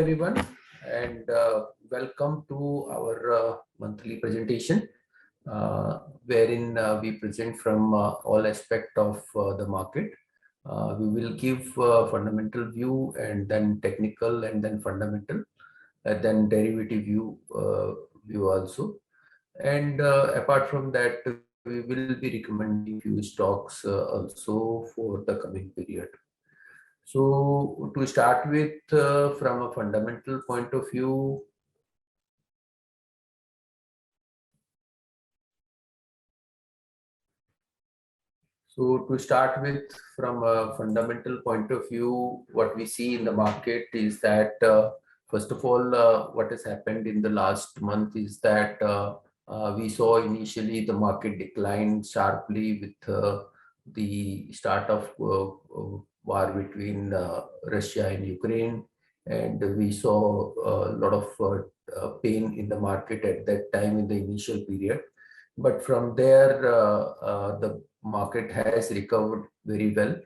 everyone, and welcome to our monthly presentation, wherein we present from all aspects of the market. We will give fundamental view and then technical and then fundamental, and then derivative view also. And apart from that, we will be recommending few stocks also for the coming period. So to start with, from a fundamental point of view, what we see in the market is that first of all, what has happened in the last month is that we saw initially the market decline sharply with the start of war between Russia and Ukraine, and we saw a lot of pain in the market at that time in the initial period. But from there, the market has recovered very well,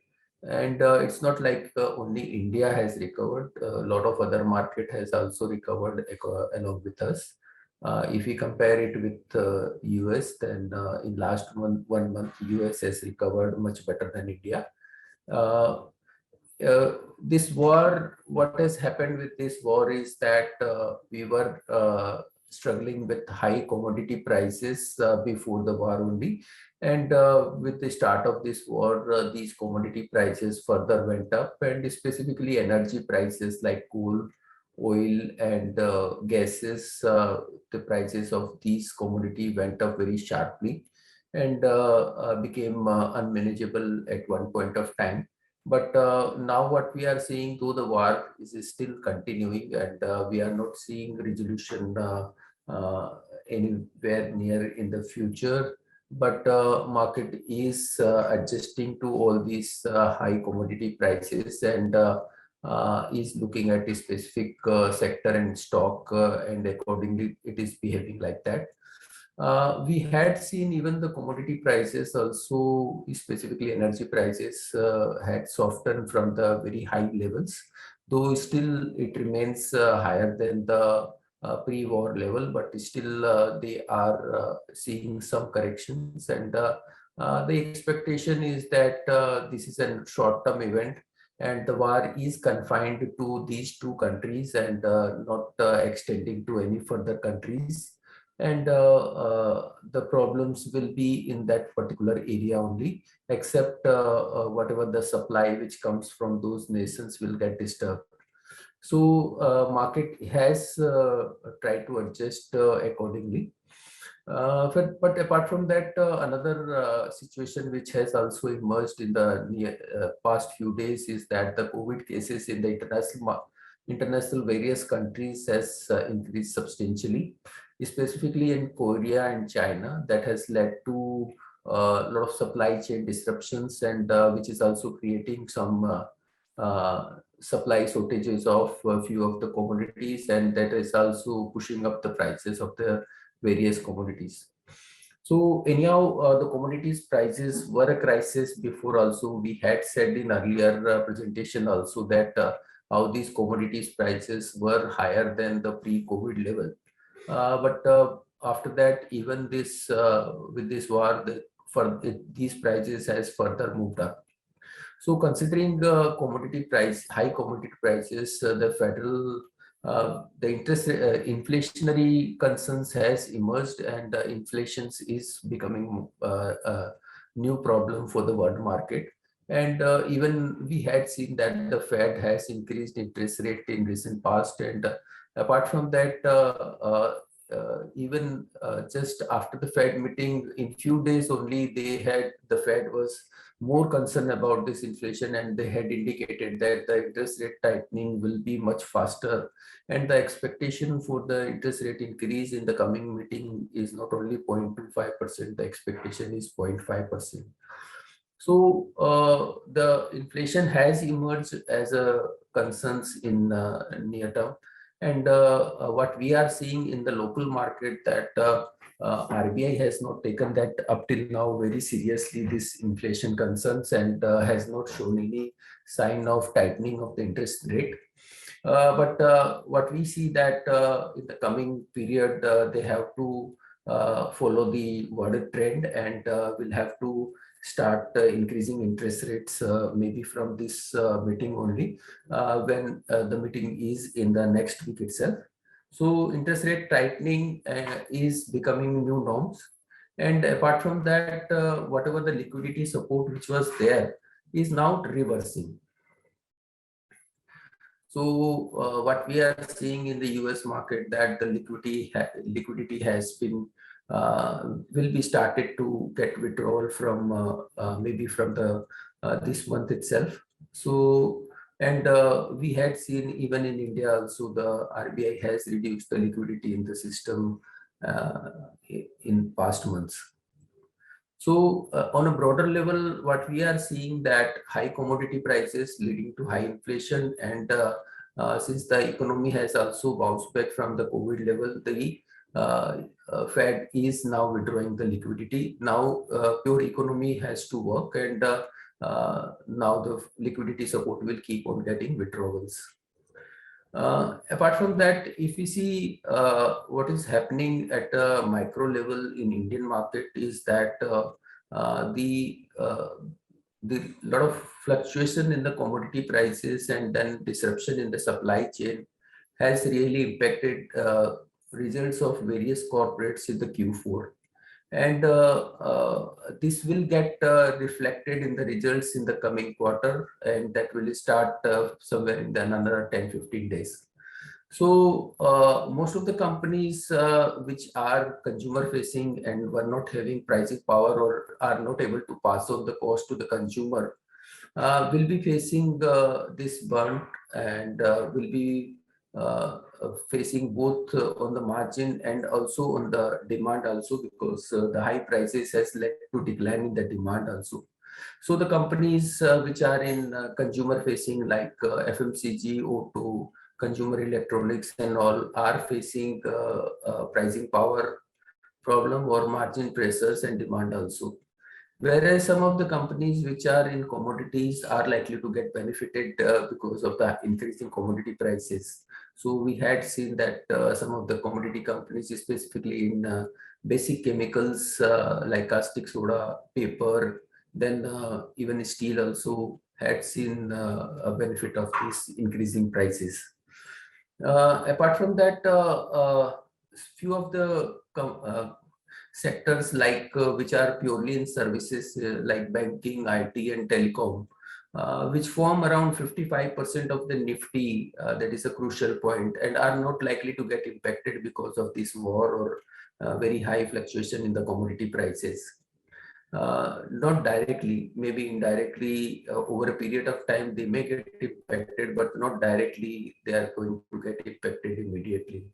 and it's not like only India has recovered. A lot of other market has also recovered along with us. If we compare it with US, then in last 1 month, US has recovered much better than India. This war, what has happened with this war is that we were struggling with high commodity prices before the war only, and with the start of this war, these commodity prices further went up, and specifically energy prices like coal, oil, and gases. The prices of these commodity went up very sharply and became unmanageable at one point of time. But now what we are seeing, though the war is still continuing, and we are not seeing resolution anywhere near in the future, but market is adjusting to all these high commodity prices, and is looking at a specific sector and stock, and accordingly it is behaving like that. We had seen even the commodity prices also, specifically energy prices, had softened from the very high levels, though still it remains higher than the pre-war level, but still they are seeing some corrections, and the expectation is that this is a short-term event, and the war is confined to these two countries and not extending to any further countries. And the problems will be in that particular area only, except whatever the supply which comes from those nations will get disturbed. So market has tried to adjust accordingly. But apart from that, another situation which has also emerged in the past few days is that the COVID cases in the international various countries has increased substantially, specifically in Korea and China. That has led to a lot of supply chain disruptions, and which is also creating some supply shortages of a few of the commodities, and that is also pushing up the prices of the various commodities. So anyhow, the commodities prices were a crisis before also. We had said in earlier presentation also that how these commodities prices were higher than the pre-COVID level. But after that, even this with this war, these prices has further moved up. So considering high commodity prices, the federal the inflationary concerns has emerged, and inflation is becoming a new problem for the world market. And even we had seen that the Fed has increased interest rate in recent past, and apart from that, even just after the Fed meeting, in few days only, the Fed was more concerned about this inflation, and they had indicated that the interest rate tightening will be much faster, and the expectation for the interest rate increase in the coming meeting is not only 0.25%, the expectation is 0.5%. So the inflation has emerged as a concerns in near term, and what we are seeing in the local market, that RBI has not taken that up till now very seriously, this inflation concerns, and has not shown any sign of tightening of the interest rate. But what we see that in the coming period, they have to follow the wider trend and will have to start increasing interest rates maybe from this meeting only, when the meeting is in the next week itself. So interest rate tightening is becoming new norms. And apart from that, whatever the liquidity support which was there is now reversing. So what we are seeing in the US market, that the liquidity has been will be started to get withdrawal from maybe from the this month itself. So and we had seen even in India also, the RBI has reduced the liquidity in the system in past months. So on a broader level, what we are seeing, that high commodity prices leading to high inflation, and since the economy has also bounced back from the COVID level, the Fed is now withdrawing the liquidity. Now pure economy has to work, and now the liquidity support will keep on getting withdrawals. Apart from that, if we see what is happening at a micro level in Indian market, is that the lot of fluctuation in the commodity prices and then disruption in the supply chain has really impacted results of various corporates in the Q4. And this will get reflected in the results in the coming quarter, and that will start somewhere in another 10-15 days. So most of the companies which are consumer facing and were not having pricing power or are not able to pass on the cost to the consumer will be facing this burn, and will be facing both on the margin and also on the demand also, because the high prices has led to decline in the demand also. So the companies which are in consumer facing, like FMCG, O2, consumer electronics and all, are facing pricing power problem or margin pressures and demand also. Whereas some of the companies which are in commodities are likely to get benefited because of the increasing commodity prices. So we had seen that some of the commodity companies, specifically in basic chemicals like caustic soda, paper, then even steel also had seen a benefit of these increasing prices. Apart from that, few of the sectors like which are purely in services like banking, IT and telecom, which form around 55% of the Nifty, that is a crucial point, and are not likely to get impacted because of this war or very high fluctuation in the commodity prices. Not directly, maybe indirectly, over a period of time they may get impacted, but not directly they are going to get impacted immediately.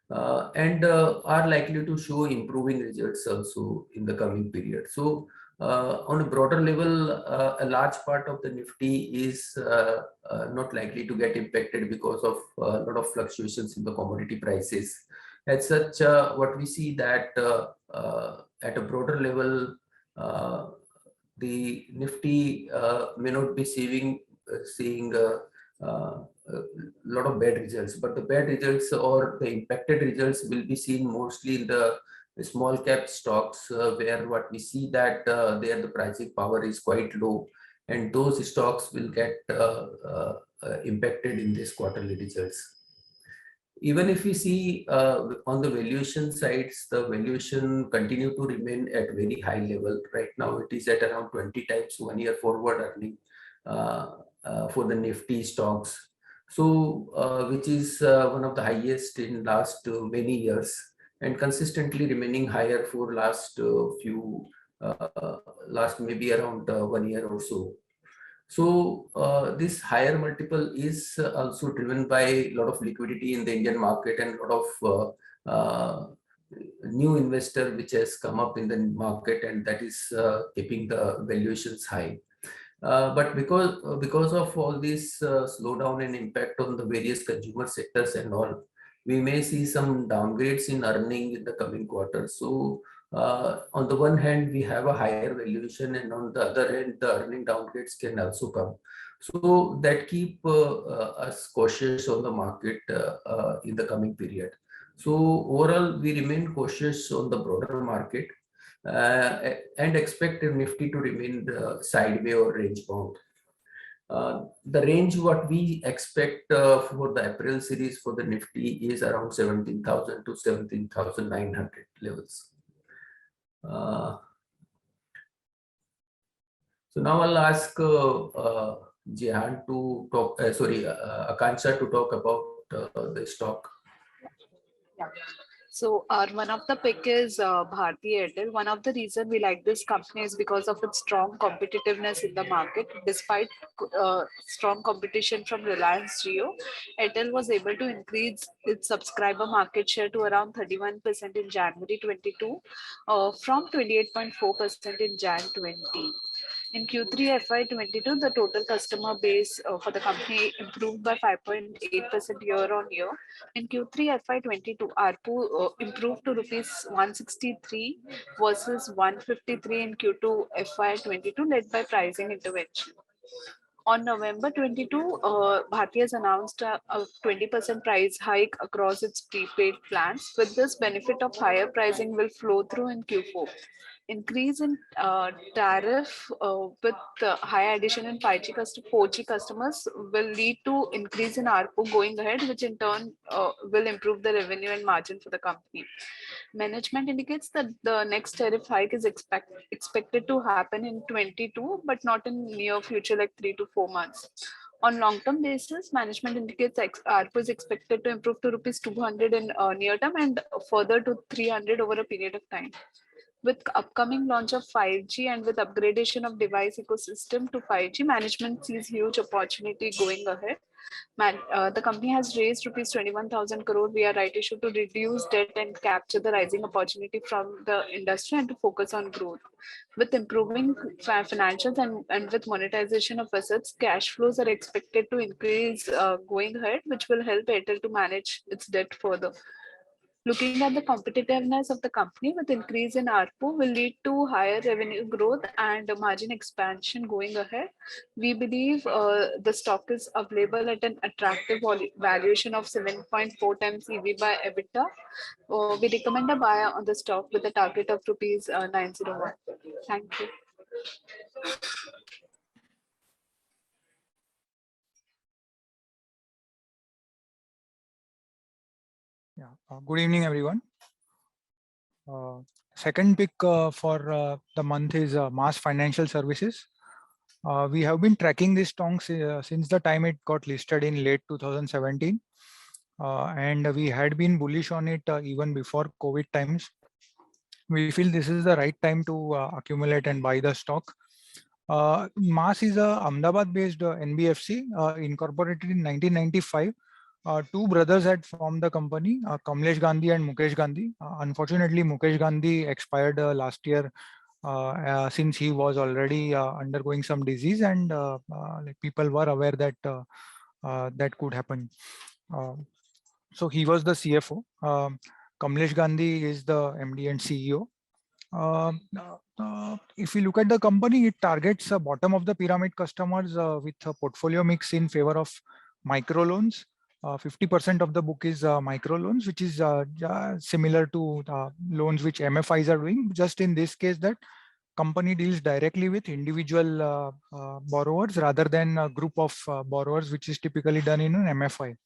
And are likely to show improving results also in the coming period. So on a broader level, a large part of the Nifty is not likely to get impacted because of a lot of fluctuations in the commodity prices. As such, what we see that at a broader level, the Nifty may not be seeing a lot of bad results, but the bad results or the impacted results will be seen mostly in the small cap stocks, where what we see that there the pricing power is quite low, and those stocks will get impacted in this quarterly results. Even if we see on the valuation sides, the valuation continue to remain at very high level. Right now, it is at around 20 times 1 year forward earning for the Nifty stocks. So, which is one of the highest in last many years, and consistently remaining higher for last last maybe around 1 year or so. So this higher multiple is also driven by a lot of liquidity in the Indian market and a lot of new investor which has come up in the market, and that is keeping the valuations high. But because of all this slowdown and impact on the various consumer sectors and all, we may see some downgrades in earning in the coming quarter. So on the one hand, we have a higher valuation, and on the other hand, the earning downgrades can also come. So that keep us cautious on the market in the coming period. So overall, we remain cautious on the broader market and expect Nifty to remain sideways or range bound. The range what we expect for the April series for the Nifty is around 17,000 to 17,900 levels. So now I'll ask Jehan to talk, Akansha to talk about the stock. Yeah. So our one of the pick is Bharti Airtel. One of the reason we like this company is because of its strong competitiveness in the market. Despite strong competition from Reliance Jio, Airtel was able to increase its subscriber market share to around 31% in January 22, from 28.4% in Jan 20. In Q3 FY22, the total customer base for the company improved by 5.8% year on year. In Q3 FY22, ARPU improved to rupees 163 versus 153 in Q2 FY22, led by pricing intervention. On November 22, Bharti has announced a 20% price hike across its prepaid plans. With this, benefit of higher pricing will flow through in Q4. Increase in tariff with high addition in 4G customers will lead to increase in ARPU going ahead, which in turn will improve the revenue and margin for the company. Management indicates that the next tariff hike is expected to happen in 22, but not in near future, like 3 to 4 months. On long-term basis, management indicates ARPU is expected to improve to rupees 200 in near term and further to 300 over a period of time. With upcoming launch of 5G and with upgradation of device ecosystem to 5G, management sees huge opportunity going ahead. The company has raised rupees 21,000 crore via right issue to reduce debt and capture the rising opportunity from the industry and to focus on growth. With improving financials and with monetization of assets, cash flows are expected to increase going ahead, which will help Airtel to manage its debt further. Looking at the competitiveness of the company with increase in ARPU will lead to higher revenue growth and margin expansion going ahead. We believe the stock is available at an attractive valuation of 7.4 times EV by EBITDA. We recommend a buy on the stock with a target of rupees 901. Thank you. Yeah. Good evening, everyone. Second pick for the month is Mass Financial Services. We have been tracking this stock since the time it got listed in late 2017. And we had been bullish on it even before COVID times. We feel this is the right time to accumulate and buy the stock. Mass is a Ahmedabad-based NBFC incorporated in 1995. Two brothers had formed the company, Kamlesh Gandhi and Mukesh Gandhi. Unfortunately, Mukesh Gandhi expired last year since he was already undergoing some disease, and like people were aware that that could happen. So he was the CFO. Kamlesh Gandhi is the MD and CEO. If you look at the company, it targets bottom of the pyramid customers with a portfolio mix in favor of microloans. 50% of the book is microloans, which is similar to loans which MFIs are doing. Just in this case, that company deals directly with individual borrowers rather than a group of borrowers, which is typically done in an MFI.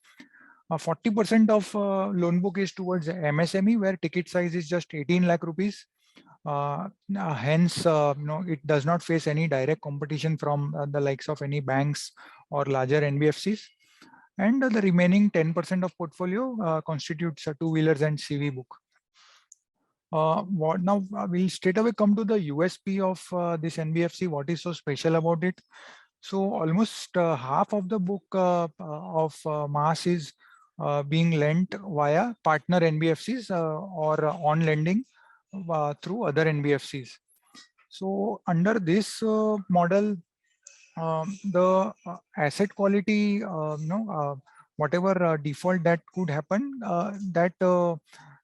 40% of loan book is towards MSME, where ticket size is just 18 lakh rupees. Hence, it does not face any direct competition from the likes of any banks or larger NBFCs. And the remaining 10% of portfolio constitutes two-wheelers and CV book. Now we'll straight away come to the USP of this NBFC. What is so special about it? So almost half of the book of Mass is being lent via partner NBFCs or on lending through other NBFCs. So under this model, the asset quality, whatever default that could happen, that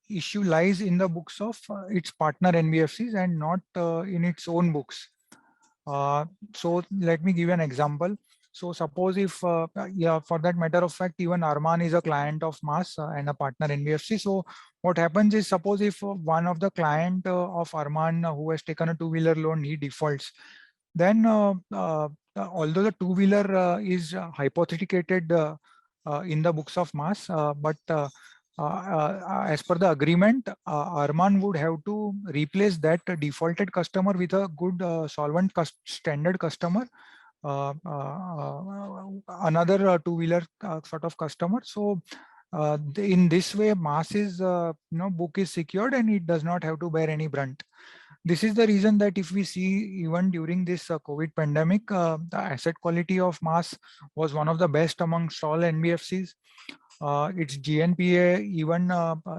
issue lies in the books of its partner NBFCs and not in its own books. So let me give you an example. So suppose if, yeah, for that matter of fact, even Arman is a client of Mas and a partner NBFC. So what happens is, suppose if one of the client of Arman who has taken a two-wheeler loan, he defaults, then although the two-wheeler is hypothecated in the books of Mas, but as per the agreement, Arman would have to replace that defaulted customer with a good solvent standard customer, another two-wheeler sort of customer. So in this way, Mas's book is secured and it does not have to bear any brunt. This is the reason that if we see even during this COVID pandemic, the asset quality of Mas was one of the best amongst all NBFCs. Its GNPA even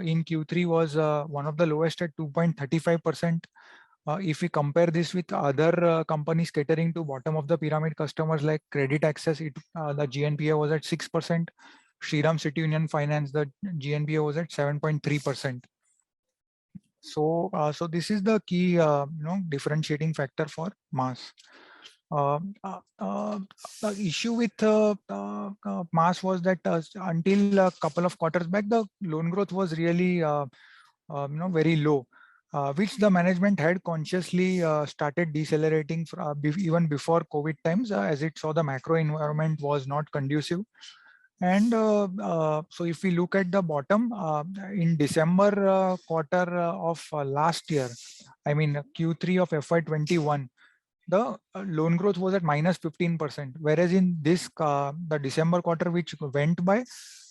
in Q3 was one of the lowest at 2.35%. If we compare this with other companies catering to bottom of the pyramid customers like Credit Access, the GNPA was at 6%. Shriram City Union Finance, the GNPA was at 7.3%. So, so this is the key, differentiating factor for Mas. The issue with Mas was that until a couple of quarters back, the loan growth was really, very low, which the management had consciously started decelerating even before COVID times, as it saw the macro environment was not conducive. And so if we look at the bottom, in December quarter of last year, I mean Q3 of FY21, the loan growth was at -15%, whereas in this the December quarter which went by,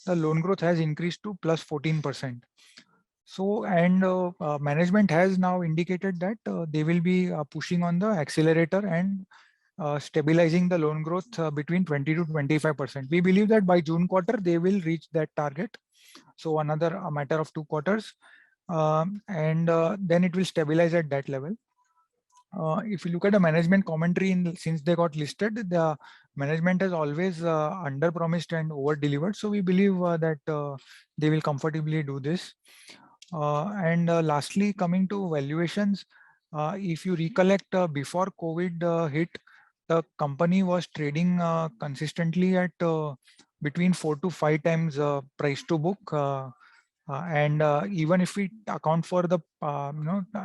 the loan growth has increased to +14%. So, and management has now indicated that they will be pushing on the accelerator and stabilizing the loan growth between 20 to 25%. We believe that by June quarter, they will reach that target. So another matter of 2 quarters, and then it will stabilize at that level. If you look at the management commentary since they got listed, the management has always under promised and over delivered. So we believe that they will comfortably do this. And lastly, coming to valuations, if you recollect, before COVID hit, the company was trading consistently at between 4 to 5 times price to book. And even if we account for the,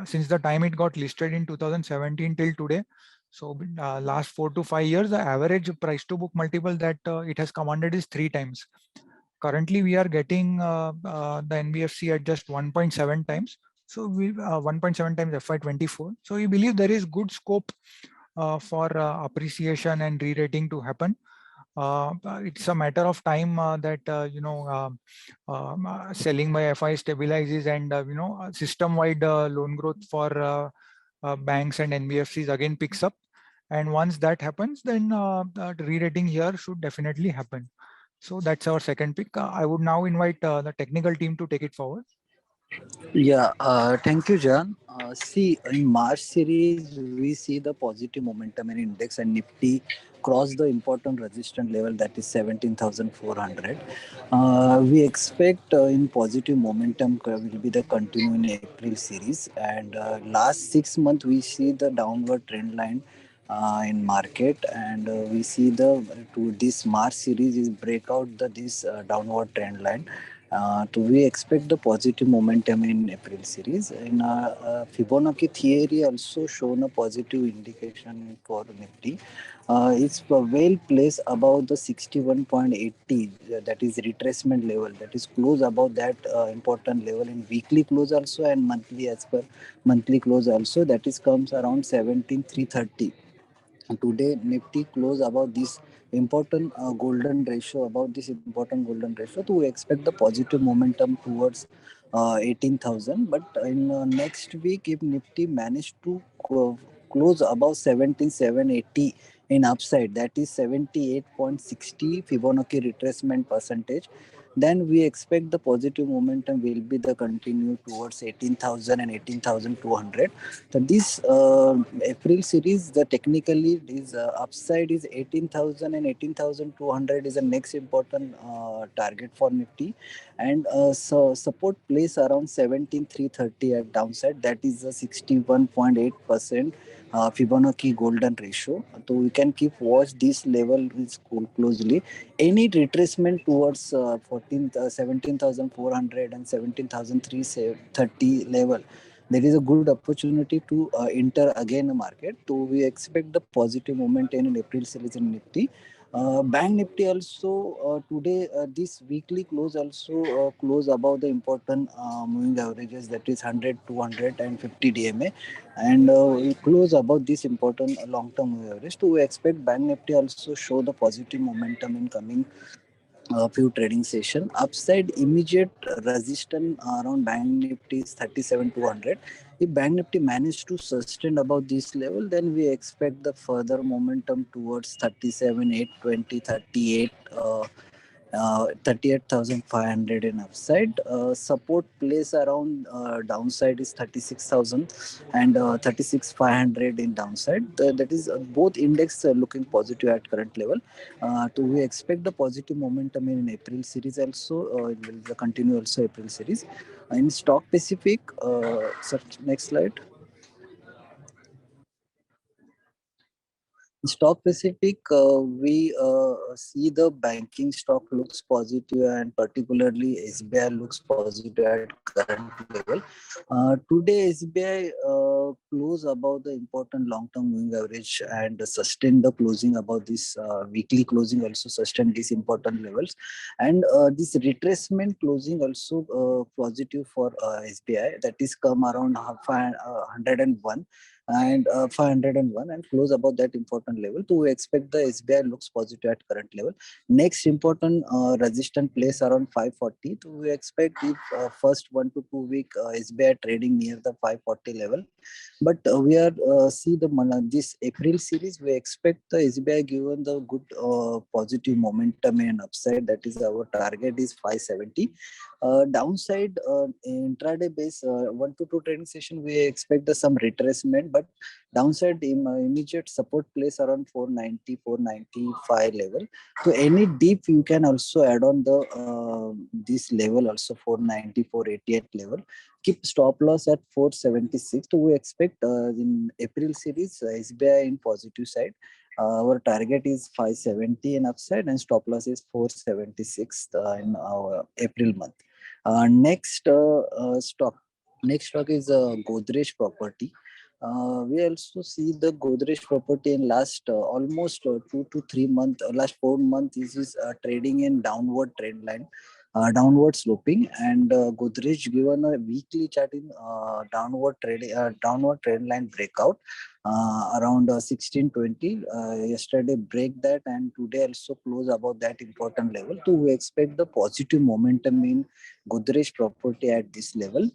since the time it got listed in 2017 till today, so last 4 to 5 years, the average price to book multiple that it has commanded is 3 times. Currently, we are getting the NBFC at just 1.7 times. So we 1.7 times FY24. So we believe there is good scope for appreciation and re-rating to happen. It's a matter of time that selling by FI stabilizes and system-wide loan growth for banks and NBFCs again picks up. And once that happens, then the re-rating here should definitely happen. So that's our second pick. I would now invite the technical team to take it forward. Yeah, thank you, John. See, in March series, we see the positive momentum in index and Nifty cross the important resistance level, that is 17,400. We expect in positive momentum will be the continue in April series, and last 6 months we see the downward trend line in market, and we see the to this March series is break out this downward trend line. So we expect the positive momentum in April series. In Fibonacci theory also shown a positive indication for Nifty. It's well placed above the 61.80, that is retracement level, that is close above that important level in weekly close also, and monthly as per monthly close also, that is comes around 17,330. Today Nifty close about this important golden ratio, about this important golden ratio, to expect the positive momentum towards 18,000. But in next week, if Nifty managed to close above 17,780 in upside, that is 78.60 Fibonacci retracement percentage, then we expect the positive momentum will be the continue towards 18,000 and 18,200. So this April series, the technically is upside is 18,000 and 18,200 is the next important target for Nifty, and so support place around 17,330 at downside, that is a 61.8% Fibonacci golden ratio. So we can keep watch this level is closely. Any retracement towards 17,400 and 17,330 level, there is a good opportunity to enter again a market. So we expect the positive momentum in April series in Nifty. Bank Nifty also today this weekly close also close above the important moving averages, that is 100, 200 and 50 DMA, and we close above this important long-term moving average. So we expect Bank Nifty also show the positive momentum in coming few trading session. Upside immediate resistance around Bank Nifty is 37,200. If Bank Nifty managed to sustain above this level, then we expect the further momentum towards 37,820, 38,500 in upside. Support place around downside is 36,000 and 36,500 in downside. That is both index looking positive at current level. So we expect the positive momentum in April series also. It will continue also April series. In stock specific, next slide. Stock specific, we see the banking stock looks positive and particularly SBI looks positive at current level. Today SBI close above the important long-term moving average and sustain the closing above this weekly closing also sustain these important levels, and this retracement closing also positive for SBI, that is come around 101 and 501 and close above that important level. To expect the SBI looks positive at current level. Next important resistance place around 540. To we expect if first 1 to 2 week SBI trading near the 540 level, but we are see the this April series we expect the SBI given the good positive momentum and upside, that is our target is 570. Downside intraday base 1 to 2 trading session we expect the some retracement, but downside immediate support place around 490 495 level. So any deep you can also add on the this level also 490 488 level. Keep stop loss at 476. So we expect in April series SBI in positive side. Our target is 570 in upside and stop loss is 476 in our April month. Next stock is Godrej Property. We also see the Godrej Property in last almost 2 to 3 months, last 4 months is trading in downward trend line, downward sloping, and Godrej given a weekly chart in downward trend line breakout around 1620. Yesterday break that and today also close above that important level. So we expect the positive momentum in Godrej Property at this level.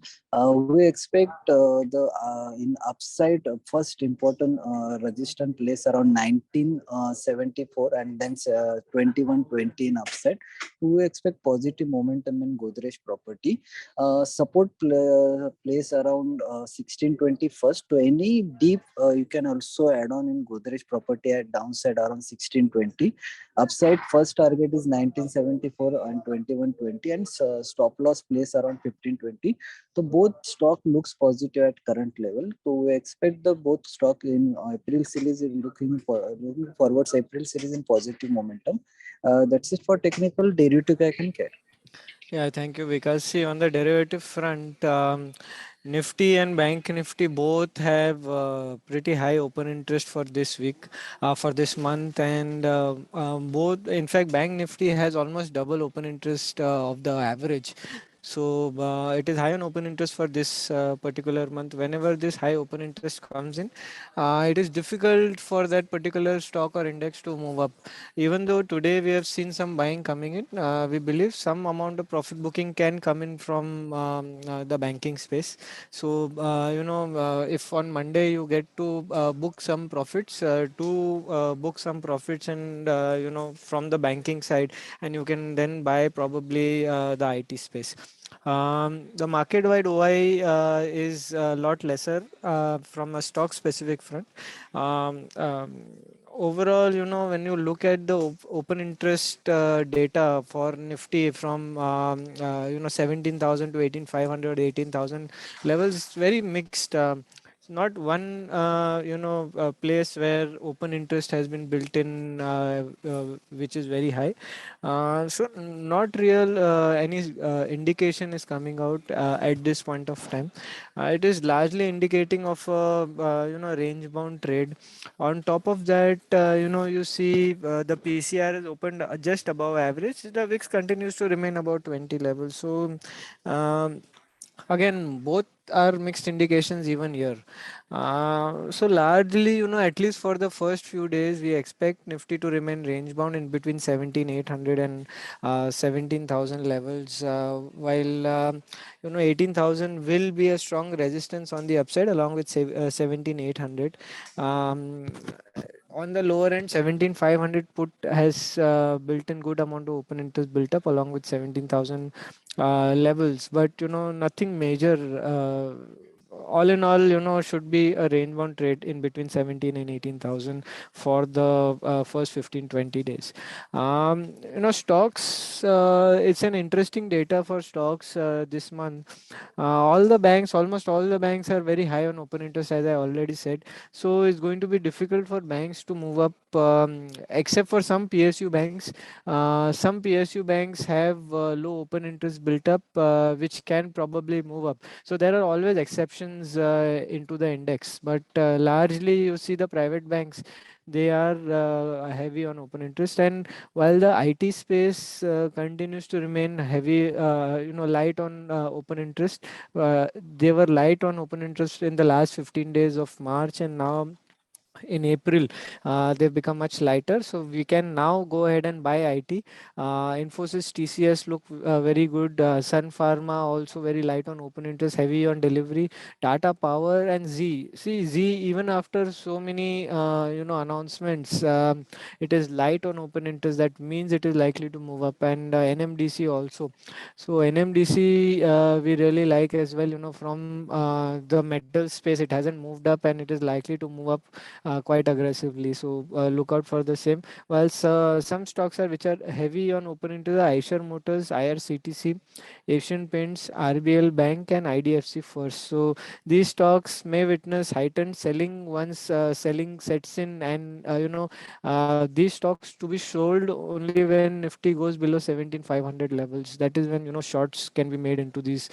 We expect the in upside first important resistance place around 1974 and then 2120 in upside. We expect positive momentum in Godrej Property. Support place around 1620 first. To any deep you can also add on in Godrej Property at downside around 1620. Upside first target is 1974 and 2120 and stop loss place around 1520. So both stock looks positive at current level. So we expect the both stock in April series in looking forwards April series in positive momentum. That's it for technical. Derivative I can carry. Yeah, thank you. Because see, on the derivative front, Nifty and Bank Nifty both have pretty high open interest for this week, for this month, and both, in fact, Bank Nifty has almost double open interest of the average. So it is high on open interest for this particular month. Whenever this high open interest comes in, it is difficult for that particular stock or index to move up. Even though today we have seen some buying coming in, we believe some amount of profit booking can come in from the banking space. So, if on Monday you get to book some profits, book some profits and, from the banking side, and you can then buy probably the IT space. The market-wide OI is a lot lesser from a stock-specific front. Um, um, Overall, when you look at the open interest data for Nifty from 17,000 to 18,500, 18,000 levels, it's very mixed. not one place where open interest has been built in, which is very high. So not real any indication is coming out at this point of time. It is largely indicating of a range bound trade. On top of that, you see the PCR is opened just above average. The VIX continues to remain about 20 levels. So again, both are mixed indications even here. So largely, at least for the first few days, we expect Nifty to remain range bound in between 17,800 and 17,000 levels, while 18,000 will be a strong resistance on the upside along with 17,800. Um, on the lower end, 17,500 put has built in good amount of open interest built up along with 17,000 levels, but nothing major. All in all, should be a range bound trade in between 17 and 18,000 for the first 15-20 days. Stocks, it's an interesting data for stocks this month. Almost all the banks are very high on open interest, as I already said. So it's going to be difficult for banks to move up, except for some PSU banks. Some PSU banks have low open interest built up, which can probably move up. So there are always exceptions into the index, but largely you see the private banks, they are heavy on open interest. And while the IT space continues to remain heavy, light on open interest, they were light on open interest in the last 15 days of March, and now in April, they've become much lighter. So we can now go ahead and buy IT. Infosys, TCS look very good. Sun Pharma also very light on open interest, heavy on delivery. Tata Power and Z. See, Z, even after so many announcements, it is light on open interest. That means it is likely to move up. And NMDC also. So NMDC we really like as well. From the metal space, it hasn't moved up and it is likely to move up quite aggressively. So look out for the same. While some stocks are which are heavy on open into the Eicher Motors, IRCTC, Asian Paints, RBL Bank, and IDFC First. So these stocks may witness heightened selling once selling sets in, and these stocks to be sold only when Nifty goes below 17,500 levels. That is when shorts can be made into these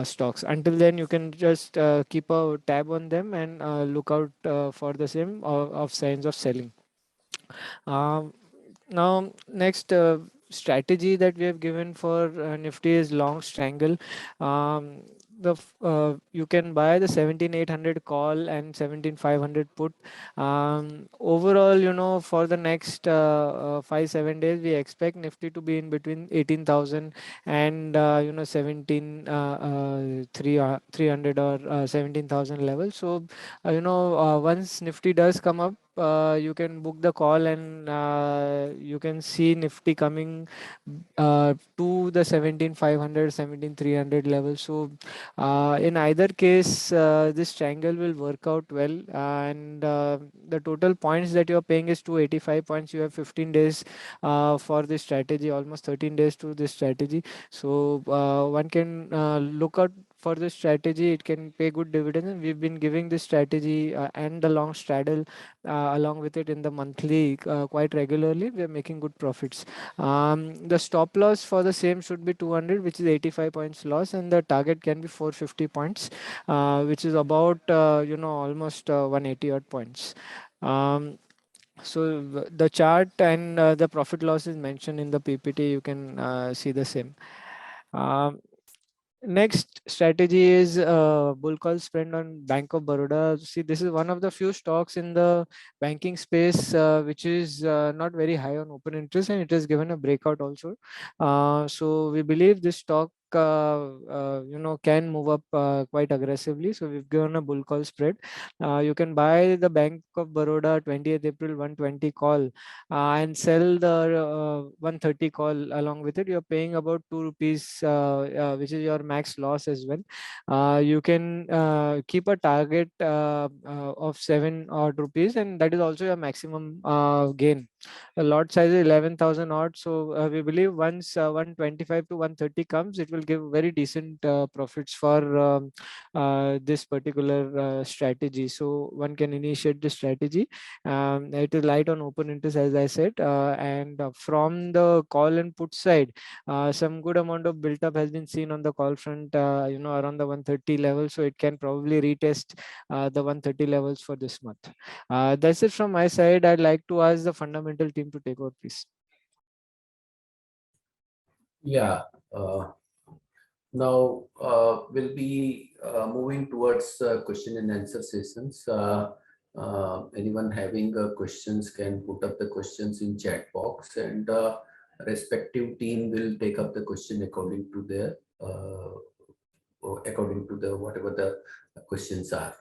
stocks. Until then, you can just keep a tab on them and look out for the same of signs of selling. Um, Now, next strategy that we have given for Nifty is long strangle. You can buy the 17,800 call and 17,500 put. Overall, for the next 5-7 days, we expect Nifty to be in between 18,000 and 300 or 17,000 levels. So once Nifty does come up, you can book the call, and you can see Nifty coming to the 17,500, 17,300 level. So in either case, this triangle will work out well, and the total points that you are paying is 285 points. You have 15 days for this strategy, almost 13 days to this strategy. So one can look out for this strategy. It can pay good dividends, and we've been giving this strategy and the long straddle along with it in the monthly quite regularly. We are making good profits. The stop loss for the same should be 200, which is 85 points loss, and the target can be 450 points, which is about almost 180 odd points. So the chart and the profit loss is mentioned in the PPT. You can see the same. Um, Next strategy is bull call spread on Bank of Baroda. See, this is one of the few stocks in the banking space which is not very high on open interest, and it has given a breakout also. So we believe this stock can move up quite aggressively. So we've given a bull call spread. You can buy the Bank of Baroda 20th April 120 call and sell the 130 call along with it. You're paying about 2 rupees, which is your max loss as well. You can keep a target of 7 odd rupees, and that is also your maximum gain. The lot size is 11,000 odd. So we believe once 125 to 130 comes, it will give very decent profits for this particular strategy. So one can initiate the strategy. It is light on open interest, as I said, and from the call and put side, some good amount of built up has been seen on the call front, around the 130 level. So it can probably retest the 130 levels for this month. That's it from my side. I'd like to ask the fundamental team to take over, please. Yeah. Now we'll be moving towards question and answer sessions. Anyone having questions can put up the questions in chat box, and respective team will take up the question according to their whatever the questions are.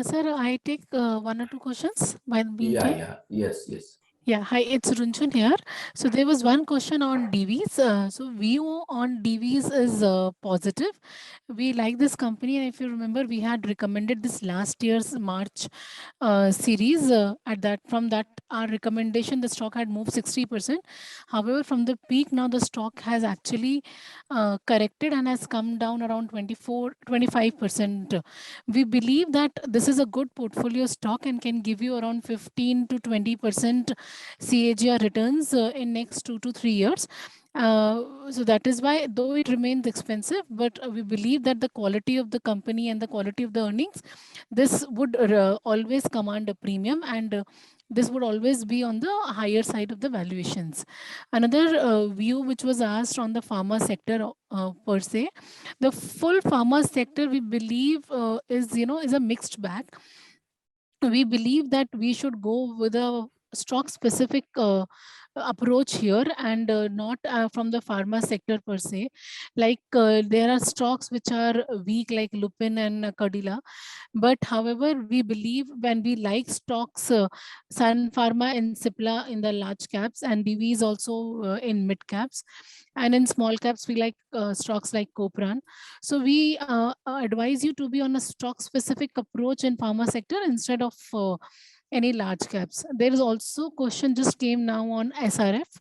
Sir, I take one or two questions by the meantime. Yes. Yeah, hi, it's Runchun here. So there was one question on DVs. So view on DVs is positive. We like this company, and if you remember, we had recommended this last year's March series. From that our recommendation, the stock had moved 60%. However, from the peak, now the stock has actually corrected and has come down around 25%. We believe that this is a good portfolio stock and can give you around 15 to 20% CAGR returns in next 2 to 3 years. So that is why, though it remains expensive, but we believe that the quality of the company and the quality of the earnings, this would always command a premium, and this would always be on the higher side of the valuations. Another view which was asked on the pharma sector per se, the full pharma sector we believe is a mixed bag. We believe that we should go with a stock specific approach here, and not from the pharma sector per se. Like there are stocks which are weak, like Lupin and Cadila, but however we believe when we like stocks, Sun Pharma and Cipla in the large caps, and DVs also in mid caps, and in small caps we like stocks like Copran. So we advise you to be on a stock specific approach in pharma sector instead of any large caps. There is also question just came now on SRF.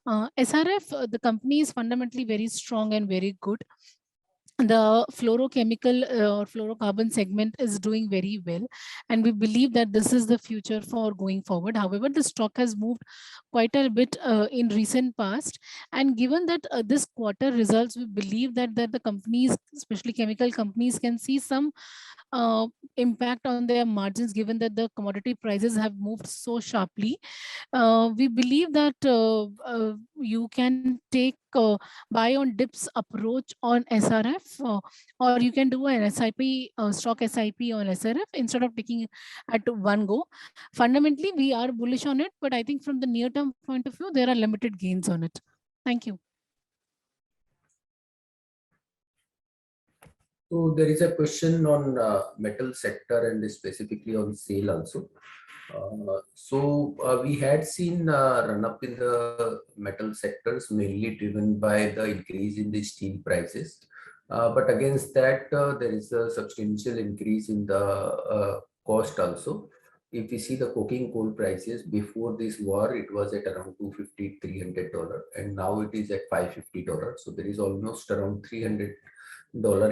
SRF, the company is fundamentally very strong and very good. The fluorochemical or fluorocarbon segment is doing very well, and we believe that this is the future for going forward. However, the stock has moved quite a bit in recent past, and given that this quarter results, we believe that the companies, especially chemical companies, can see some impact on their margins, given that the commodity prices have moved so sharply. We believe that you can take buy on dips approach on SRF, or you can do an SIP, stock SIP on SRF instead of taking it at one go. Fundamentally, we are bullish on it, but I think from the near term point of view, there are limited gains on it. Thank you. So there is a question on metal sector and specifically on sale also. We had seen run up in the metal sectors, mainly driven by the increase in the steel prices. But against that, there is a substantial increase in the cost also. If we see the coking coal prices before this war, it was at around $250, $300, and now it is at $550. So there is almost around $300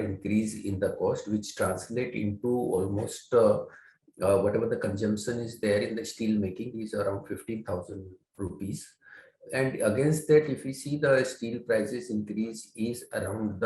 increase in the cost, which translate into almost whatever the consumption is there in the steel making is around 15,000 rupees. And against that, if we see the steel prices increase is around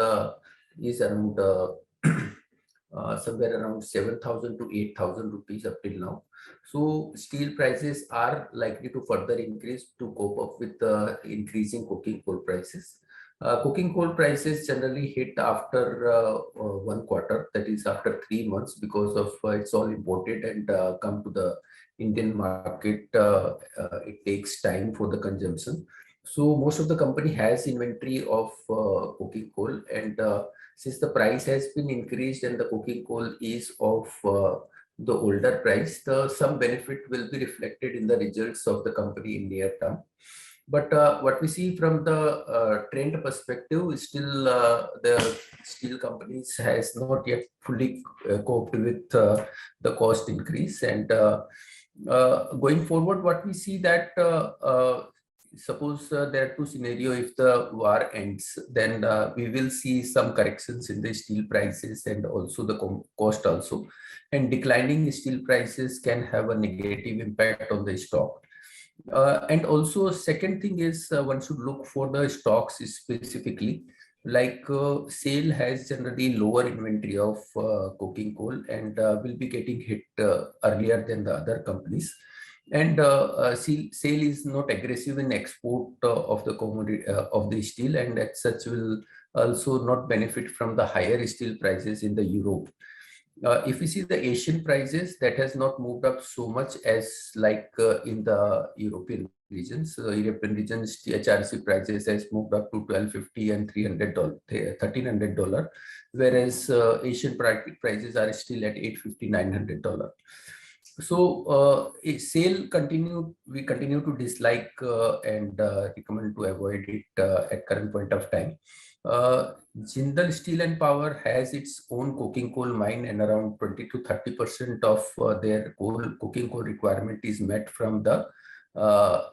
somewhere around 7,000 to 8,000 rupees up till now. So steel prices are likely to further increase to cope up with the increasing coking coal prices. Coking coal prices generally hit after 1 quarter, that is after 3 months, because of it's all imported and come to the Indian market. It takes time for the consumption. So most of the company has inventory of coking coal, and since the price has been increased and the coking coal is of the older price, some benefit will be reflected in the results of the company in near term. But what we see from the trend perspective is still the steel companies has not yet fully coped with the cost increase, and Going forward, what we see that suppose there are two scenarios. If the war ends, then we will see some corrections in the steel prices and also the cost also. And declining steel prices can have a negative impact on the stock. And also, second thing is one should look for the stocks specifically. Like SAIL has generally lower inventory of coking coal and will be getting hit earlier than the other companies. And SAIL is not aggressive in export of the commodity of the steel, and as such will also not benefit from the higher steel prices in the Europe. If we see the Asian prices, that has not moved up so much as like in the European regions. European regions, HRC prices has moved up to 1250 and $300, $1,300, whereas Asian prices are still at $850, $900. So we continue to dislike and recommend to avoid it at current point of time. Jindal Steel and Power has its own coking coal mine, and around 20 to 30% of their coking coal requirement is met from the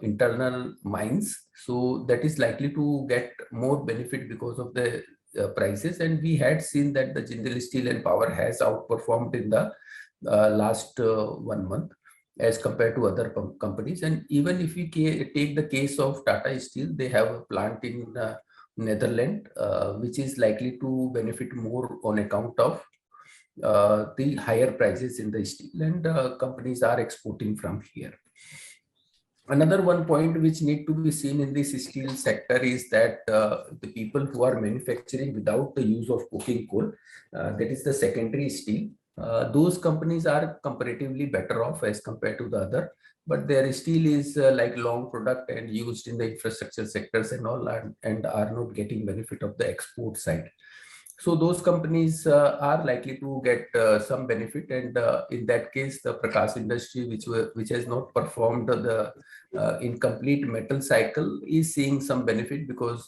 internal mines. So that is likely to get more benefit because of the prices. And we had seen that the Jindal Steel and Power has outperformed in the last 1 month as compared to other companies. And even if we take the case of Tata Steel, they have a plant in Netherlands, which is likely to benefit more on account of the higher prices in the steel, and companies are exporting from here. Another one point which need to be seen in this steel sector is that the people who are manufacturing without the use of coking coal, that is the secondary steel, those companies are comparatively better off as compared to the other, but their steel is like long product and used in the infrastructure sectors and all, and are not getting benefit of the export side. So those companies are likely to get some benefit, and in that case, the Prakash industry, which has not performed the incomplete metal cycle, is seeing some benefit because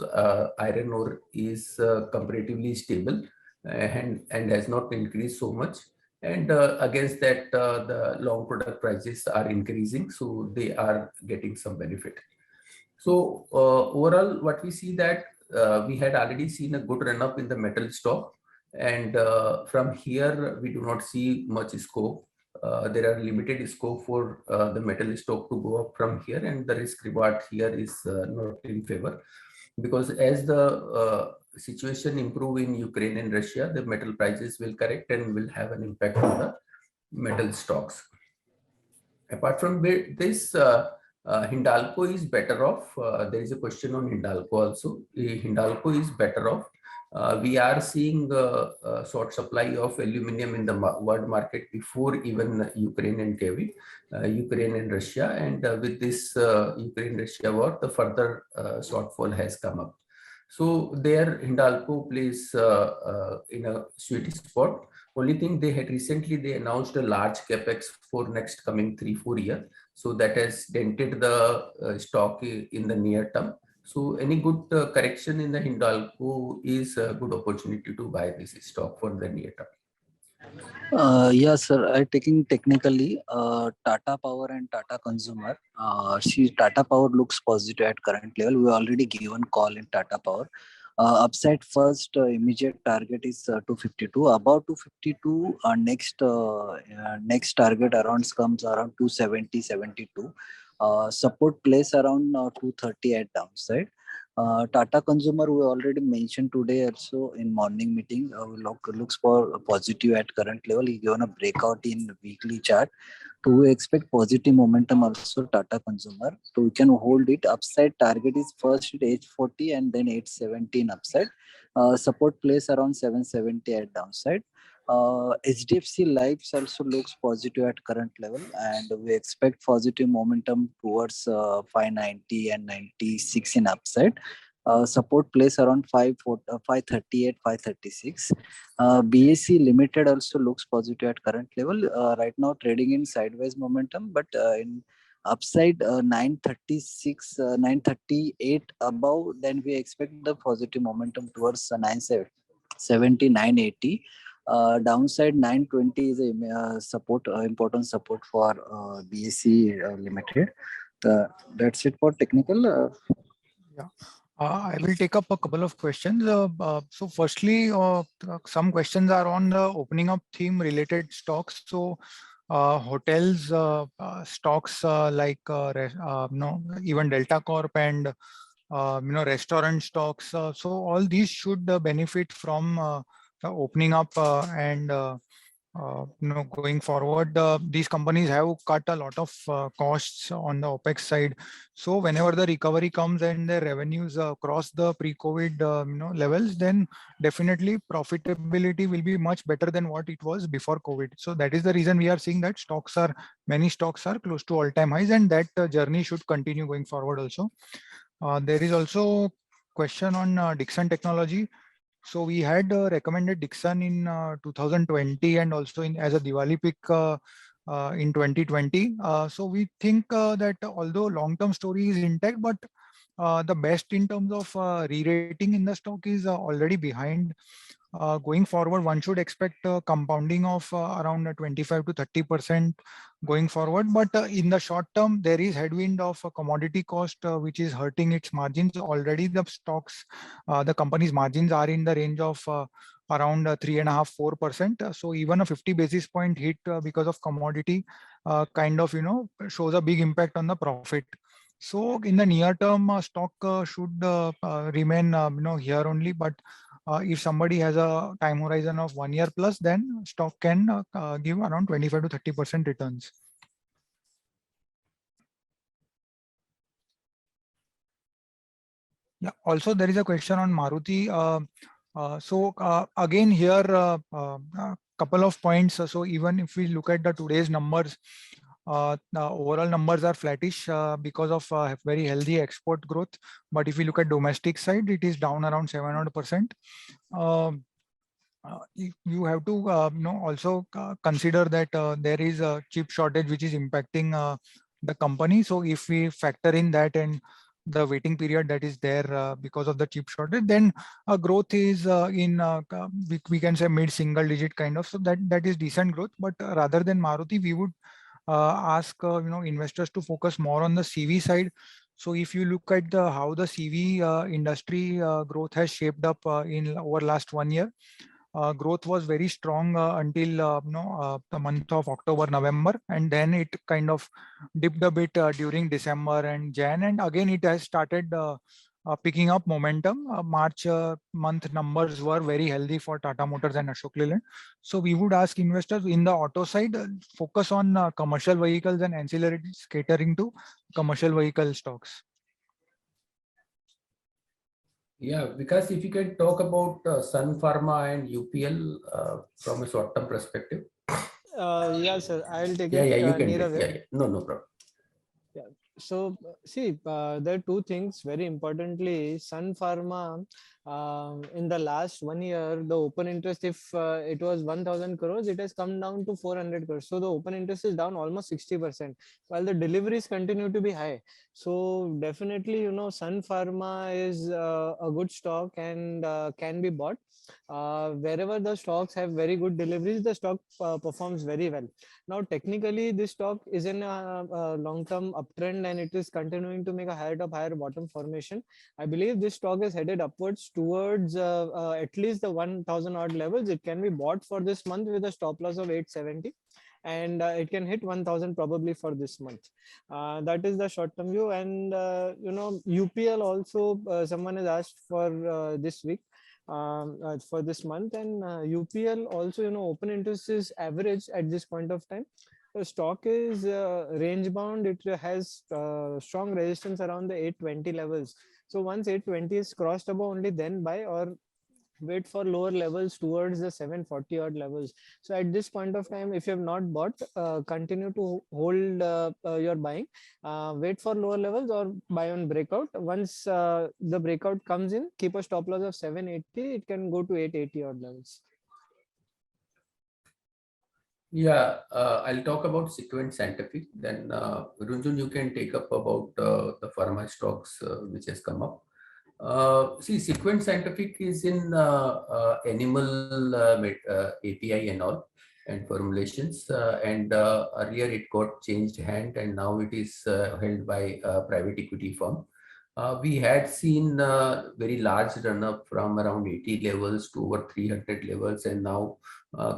iron ore is comparatively stable and has not increased so much. And against that, the long product prices are increasing, so they are getting some benefit. So overall, what we see that we had already seen a good run up in the metal stock, and from here we do not see much scope. There are limited scope for the metal stock to go up from here, and the risk reward here is not in favor, because as the situation improve in Ukraine and Russia, the metal prices will correct and will have an impact on the metal stocks. Apart from this, Hindalco is better off. There is a question on Hindalco also. Hindalco is better off. We are seeing a short supply of aluminum in the world market before even Ukraine and Kiev, Ukraine and Russia. And with this Ukraine-Russia war, the further shortfall has come up. So there Hindalco plays in a sweet spot. Only thing they had recently, they announced a large capex for next coming 3-4 years. So that has dented the stock in the near term. So any good correction in the Hindalco is a good opportunity to buy this stock for the near term. Yes, sir. I taking technically Tata Power and Tata Consumer. Tata Power looks positive at current level. We already given call in Tata Power. Upside first, immediate target is 252. About 252, next target around comes around 270, 72. Support place around 230 at downside. Tata Consumer, we already mentioned today also in morning meeting, looks for positive at current level. He given a breakout in weekly chart. So we expect positive momentum also Tata Consumer. So we can hold it. Upside target is first at 840 and then 870 in upside. Support place around 770 at downside. HDFC Life also looks positive at current level, and we expect positive momentum towards 590 and 96 in upside. Support place around 538, 536. BSE Limited also looks positive at current level. Right now trading in sideways momentum, but in upside 936, 938 above, then we expect the positive momentum towards 970, 980. Downside 920 is a support, important support for BSE Limited. That's it for technical. Yeah. I will take up a couple of questions. So firstly, some questions are on the opening up theme related stocks. So hotels stocks like even Delta Corp and restaurant stocks. So all these should benefit from the opening up and going forward. These companies have cut a lot of costs on the OPEX side. So whenever the recovery comes and their revenues cross the pre-COVID levels, then definitely profitability will be much better than what it was before COVID. So that is the reason we are seeing that many stocks are close to all-time highs, and that journey should continue going forward also. There is also question on Dixon Technology. So we had recommended Dixon in 2020 and also as a Diwali pick in 2020. So we think that although long-term story is intact, but the best in terms of re-rating in the stock is already behind. Going forward, one should expect compounding of around 25 to 30% going forward. But in the short term, there is headwind of a commodity cost, which is hurting its margins. Already the stocks, the company's margins are in the range of around 3.5–4%. So even a 50 basis point hit because of commodity kind of, shows a big impact on the profit. So in the near term, stock should remain, here only. But if somebody has a time horizon of 1 year plus, then stock can give around 25 to 30% returns. Yeah. Also, there is a question on Maruti. So again here, couple of points. So even if we look at the today's numbers, the overall numbers are flattish because of very healthy export growth. But if we look at domestic side, it is down around 7%. You have to also consider that there is a chip shortage which is impacting the company. So if we factor in that and the waiting period that is there because of the chip shortage, then growth is in we can say mid-single digit kind of. So that is decent growth. But rather than Maruti, we would ask investors to focus more on the CV side. So if you look at how the CV industry growth has shaped up in over last 1 year, growth was very strong until the month of October, November, and then it kind of dipped a bit during December and Jan, and again it has started picking up momentum. March month numbers were very healthy for Tata Motors and Ashok Leyland. So we would ask investors in the auto side, focus on commercial vehicles and ancillaries catering to commercial vehicle stocks. Yeah, because if you can talk about Sun Pharma and UPL from a short-term perspective. Yeah, sir, I'll take Yeah, it. yeah, you can Nirav, take. Yeah. No problem. yeah. So see, there are two things very importantly. Sun Pharma, in the last 1 year, the open interest, if it was 1,000 crores, it has come down to 400 crores. So the open interest is down almost 60%, while the deliveries continue to be high. So definitely, Sun Pharma is a good stock and can be bought. Wherever the stocks have very good deliveries, the stock performs very well. Now, technically, this stock is in a long-term uptrend and it is continuing to make a higher top, higher bottom formation. I believe this stock is headed upwards towards at least the 1,000 odd levels. It can be bought for this month with a stop loss of 870. And it can hit 1,000 probably for this month. That is the short-term view. And UPL also, someone has asked for this week. For this month, and UPL also, open interest is average at this point of time. The stock is range bound. It has strong resistance around the 820 levels. So once 820 is crossed above, only then buy or wait for lower levels towards the 740 odd levels. So at this point of time, if you have not bought, continue to hold your buying, wait for lower levels or buy on breakout. Once the breakout comes in, keep a stop loss of 780. It can go to 880 odd levels. Yeah, I'll talk about Sequent Scientific. Then Runjun, you can take up about the pharma stocks which has come up. See, Sequent Scientific is in animal API and all and formulations, and earlier it got changed hand and now it is held by a private equity firm. We had seen very large run up from around 80 levels to over 300 levels and now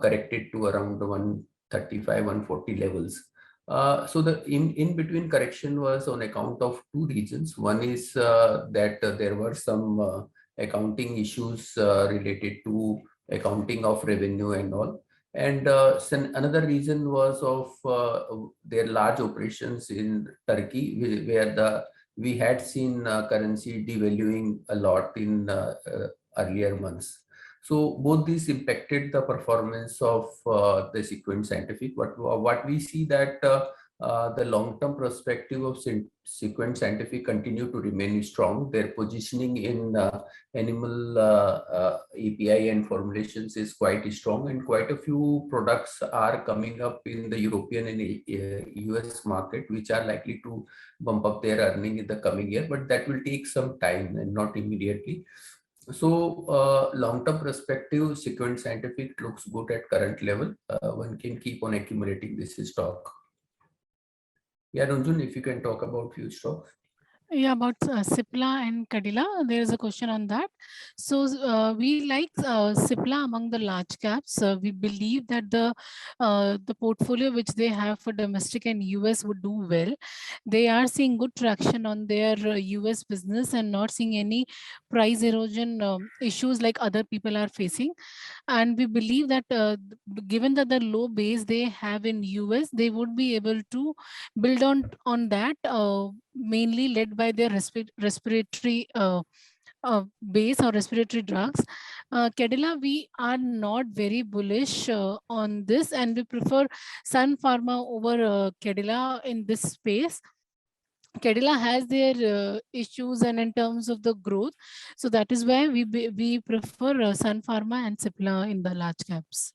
corrected to around 135, 140 levels. So the in between correction was on account of two reasons. One is that there were some accounting issues related to accounting of revenue and all. And another reason was of their large operations in Turkey, where we had seen currency devaluing a lot in earlier months. So both these impacted the performance of the Sequent Scientific. But what we see that the long-term perspective of Sequent Scientific continue to remain strong. Their positioning in animal API and formulations is quite strong, and quite a few products are coming up in the European and US market, which are likely to bump up their earning in the coming year. But that will take some time and not immediately. So long-term perspective, Sequent Scientific looks good at current level. One can keep on accumulating this stock. Yeah, Ranjan, if you can talk about few stocks. Yeah, about Cipla and Cadila, there is a question on that. So we like Cipla among the large caps. We believe that the portfolio which they have for domestic and US would do well. They are seeing good traction on their US business and not seeing any price erosion issues like other people are facing. And we believe that given that the low base they have in US, they would be able to build on that, mainly led by their respiratory base or respiratory drugs. Cadila, we are not very bullish on this, and we prefer Sun Pharma over Cadila in this space. Cadila has their issues and in terms of the growth. So that is why we prefer Sun Pharma and Cipla in the large caps.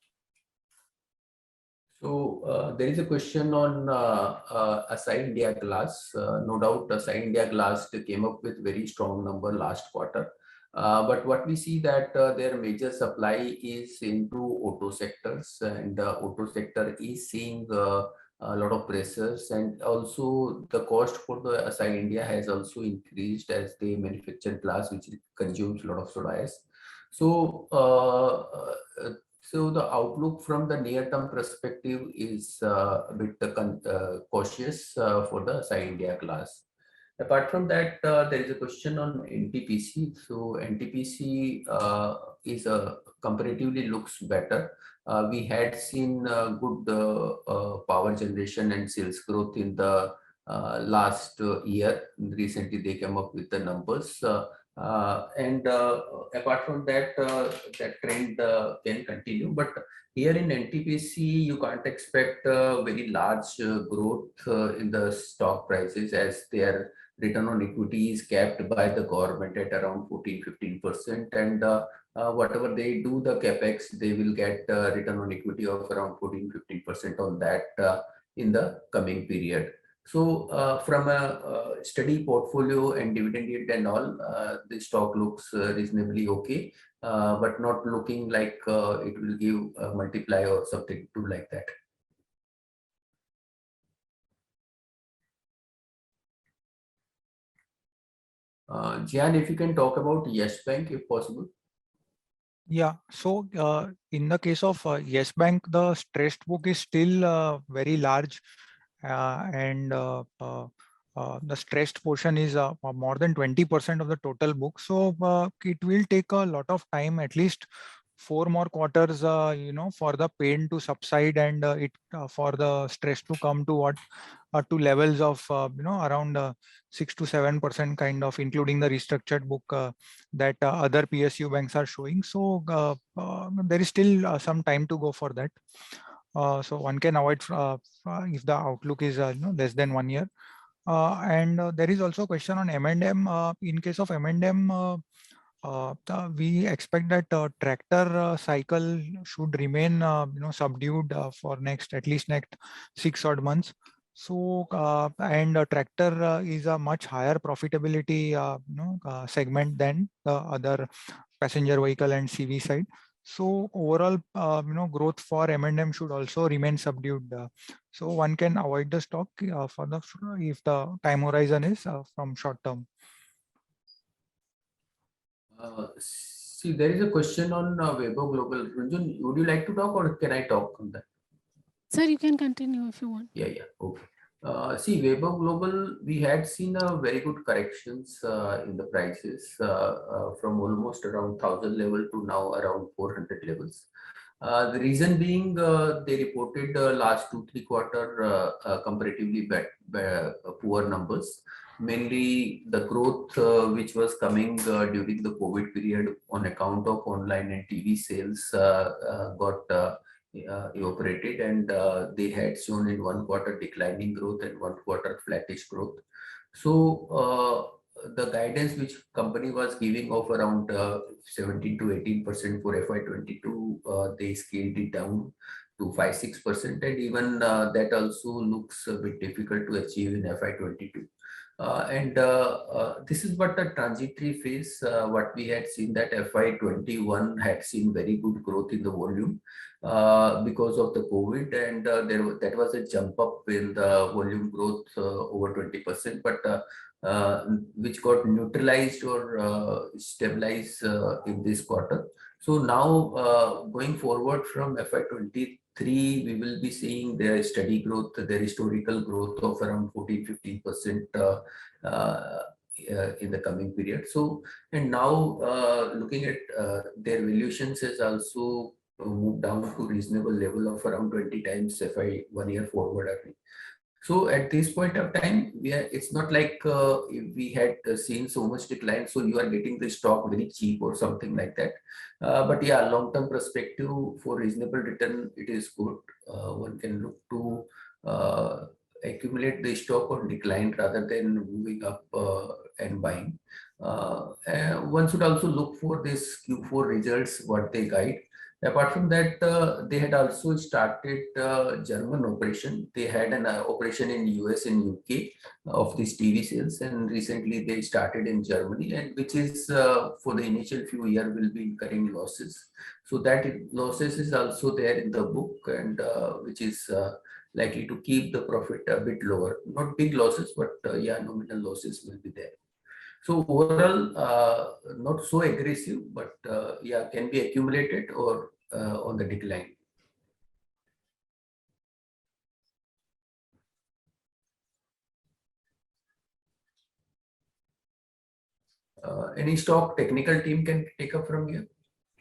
So there is a question on Asai India Glass. No doubt Asai India Glass came up with very strong number last quarter. But what we see that their major supply is into auto sectors, and auto sector is seeing a lot of pressures, and also the cost for the Asai India has also increased as they manufacture glass, which consumes a lot of soda ash. So so the outlook from the near-term perspective is a bit cautious for the Asai India Glass. Apart from that, there is a question on NTPC. So NTPC is comparatively looks better. We had seen good power generation and sales growth in the last year. Recently, they came up with the numbers. And apart from that, that trend can continue. But here in NTPC, you can't expect very large growth in the stock prices, as their return on equity is capped by the government at around 14-15%. And whatever they do, the capex, they will get return on equity of around 14-15% on that in the coming period. So from a steady portfolio and dividend yield and all, the stock looks reasonably okay, but not looking like it will give a multiply or something to like that. Jan, if you can talk about Yes Bank, if possible. Yeah, so in the case of Yes Bank, the stressed book is still very large, and the stressed portion is more than 20% of the total book. So it will take a lot of time, at least 4 more quarters, for the pain to subside and for the stress to come to what to levels of around 6 to 7% kind of, including the restructured book that other PSU banks are showing. So there is still some time to go for that. So one can avoid if the outlook is less than 1 year. And there is also a question on M&M. In case of M&M, we expect that tractor cycle should remain subdued for at least next 6 odd months. So and a tractor is a much higher profitability segment than the other passenger vehicle and CV side. So overall, growth for M&M should also remain subdued. So one can avoid the stock for the if the time horizon is from short term. See, there is a question on Weibo Global. Ranjan, would you like to talk or can I talk on that? Sir, you can continue if you want. Yeah, okay. See, Weibo Global, we had seen a very good corrections in the prices from almost around 1000 level to now around 400 levels. The reason being they reported last 2-3 quarter comparatively poor numbers. Mainly the growth which was coming during the COVID period on account of online and TV sales got evaporated, and they had shown in one quarter declining growth and one quarter flattish growth. So the guidance which company was giving of around 17 to 18% for FY22, they scaled it down to 5-6%, and even that also looks a bit difficult to achieve in FY22. This is but a transitory phase. What we had seen that FY21 had seen very good growth in the volume because of the COVID, and that was a jump up in the volume growth over 20%, but which got neutralized or stabilized in this quarter. So now going forward from FY23, we will be seeing their steady growth, their historical growth of around 14-15% in the coming period. So, and now looking at their valuations has also moved down to reasonable level of around 20 times FY 1 year forward. So at this point of time, it's not like we had seen so much decline, so you are getting the stock very cheap or something like that. But yeah, long-term perspective for reasonable return, it is good. One can look to accumulate the stock on decline rather than moving up and buying. One should also look for this Q4 results, what they guide. Apart from that, they had also started German operation. They had an operation in US and UK of these TV sales, and recently they started in Germany, and which is for the initial few years will be incurring losses. So that losses is also there in the book, and which is likely to keep the profit a bit lower. Not big losses, but yeah, nominal losses will be there. So overall, not so aggressive, but yeah, can be accumulated or on the decline. Any stock technical team can take up from here,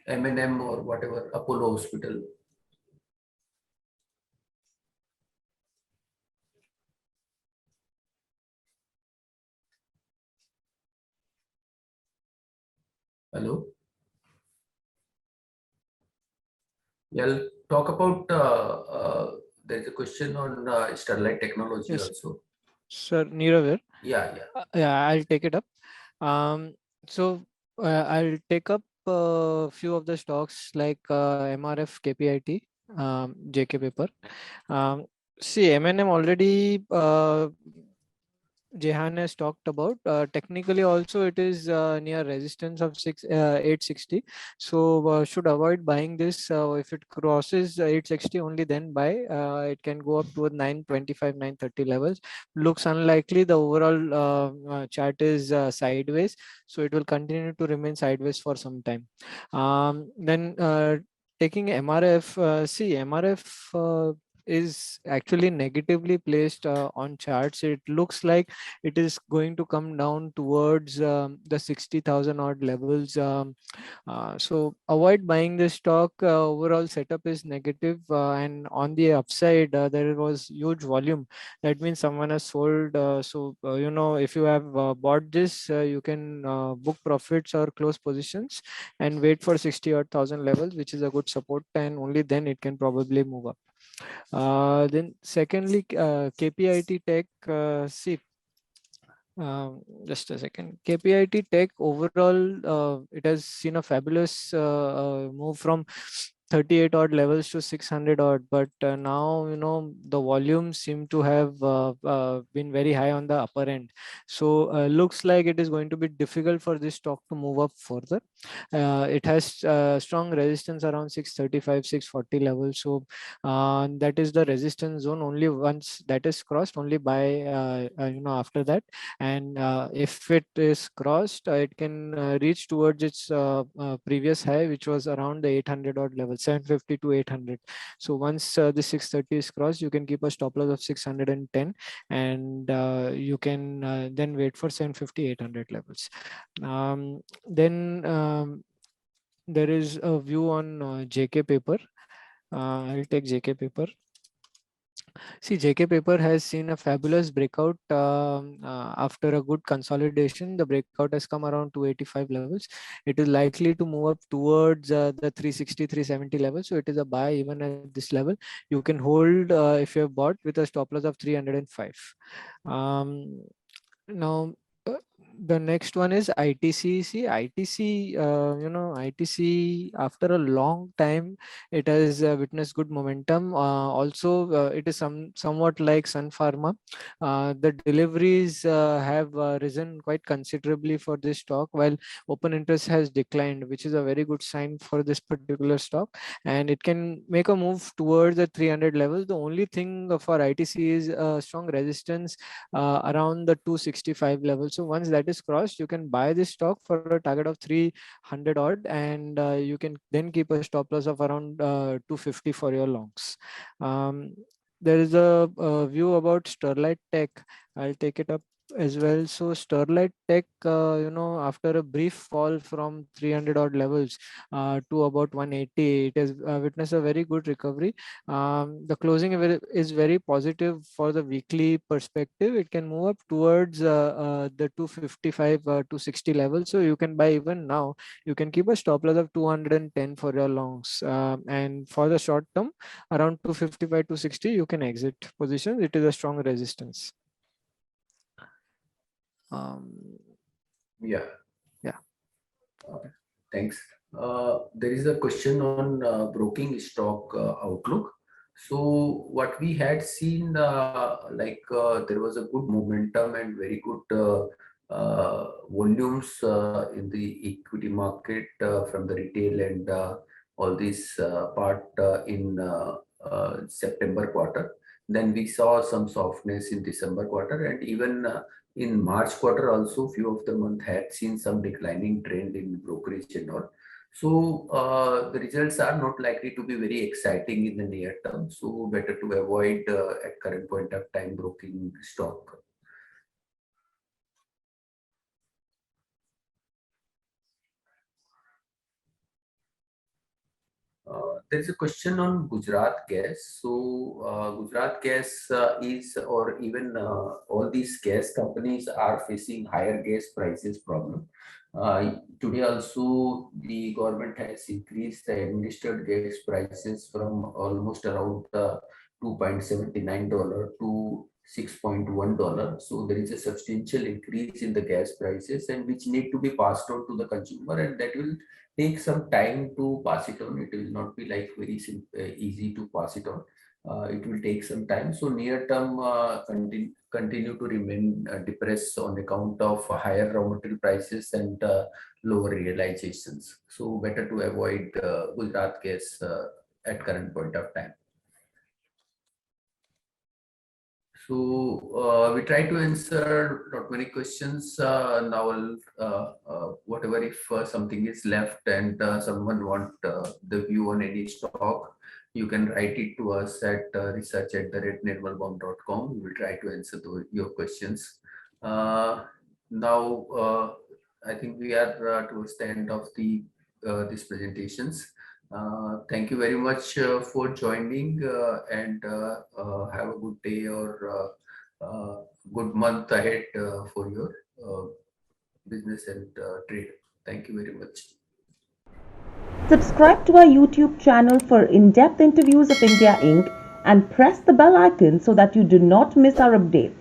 M&M or whatever, Apollo Hospital. Hello. Yeah, I'll talk about. There's a question on Starlight Technology Yes, also. Sir Nirav. Yeah. Yeah, I'll take it up. So I'll take up a few of the stocks like MRF, KPIT, JK Paper. See, M&M already Jehan has talked about. Technically also it is near resistance of 860, so should avoid buying this. If it crosses 860 only, then buy. It can go up to 925, 930 levels. Looks unlikely. The overall chart is sideways, so it will continue to remain sideways for some time. Then taking MRF, see MRF is actually negatively placed on charts. It looks like it is going to come down towards the 60,000 odd levels. So avoid buying this stock. Overall setup is negative, and on the upside there was huge volume. That means someone has sold. You know, if you have bought this, you can book profits or close positions and wait for 60 odd thousand levels, which is a good support, and only then it can probably move up. Then secondly, KPIT Tech, see, just a second. KPIT Tech overall, it has seen a fabulous move from 38 odd levels to 600 odd, but now the volumes seem to have been very high on the upper end. So looks like it is going to be difficult for this stock to move up further. It has strong resistance around 635 640 levels, so that is the resistance zone. Only once that is crossed, only buy after that. And if it is crossed, it can reach towards its previous high, which was around the 800 odd level, 750 to 800. So once the 630 is crossed, you can keep a stop loss of 610, and you can then wait for 750 800 levels. Then there is a view on JK paper. I'll take JK paper. See, JK paper has seen a fabulous breakout after a good consolidation. The breakout has come around 285 levels. It is likely to move up towards the 360, 370 level. So it is a buy even at this level. You can hold if you have bought with a stop loss of 305. Now, the next one is ITC. See, ITC, ITC after a long time, it has witnessed good momentum. Also, it is somewhat like Sun Pharma. The deliveries have risen quite considerably for this stock, while open interest has declined, which is a very good sign for this particular stock. And it can make a move towards the 300 levels. The only thing for ITC is strong resistance around the 265 level. So once that is crossed, you can buy this stock for a target of 300 odd, and you can then keep a stop loss of around 250 for your longs. There is a view about Starlight Tech. I'll take it up as well. So Starlight Tech, after a brief fall from 300 odd levels to about 180, it has witnessed a very good recovery. The closing is very positive for the weekly perspective. It can move up towards the 255 260 level. So you can buy even now. You can keep a stop loss of 210 for your longs, and for the short term around 255 260 you can exit positions. It is a strong resistance. Yeah. Thanks. There is a question on broking stock outlook. So what we had seen, there was a good momentum and very good volumes in the equity market from the retail and all this part in September quarter. Then we saw some softness in December quarter, and even in March quarter also, few of the month had seen some declining trend in brokerage and all. So the results are not likely to be very exciting in the near term. So better to avoid at current point of time broking stock. There is a question on Gujarat Gas. So Gujarat Gas is, or even all these gas companies are facing higher gas prices problem. Today also the government has increased the administered gas prices from almost around $2.79 to $6.1. So there is a substantial increase in the gas prices, and which need to be passed on to the consumer, and that will take some time to pass it on. It will not be like very easy to pass it on. It will take some time. So near term continue to remain depressed on account of higher raw material prices and lower realizations. So better to avoid Gujarat Gas at current point of time. So we try to answer not many questions now. Whatever, if something is left and someone want the view on any stock, you can write it to us at research@nirmalbomb.com. We will try to answer your questions. Now I think we are towards the end of the these presentations. Thank you very much for joining, and have a good day or good month ahead for your business and trade. Thank you very much. Subscribe to our YouTube channel for in-depth interviews of India Inc. and press the bell icon so that you do not miss our updates.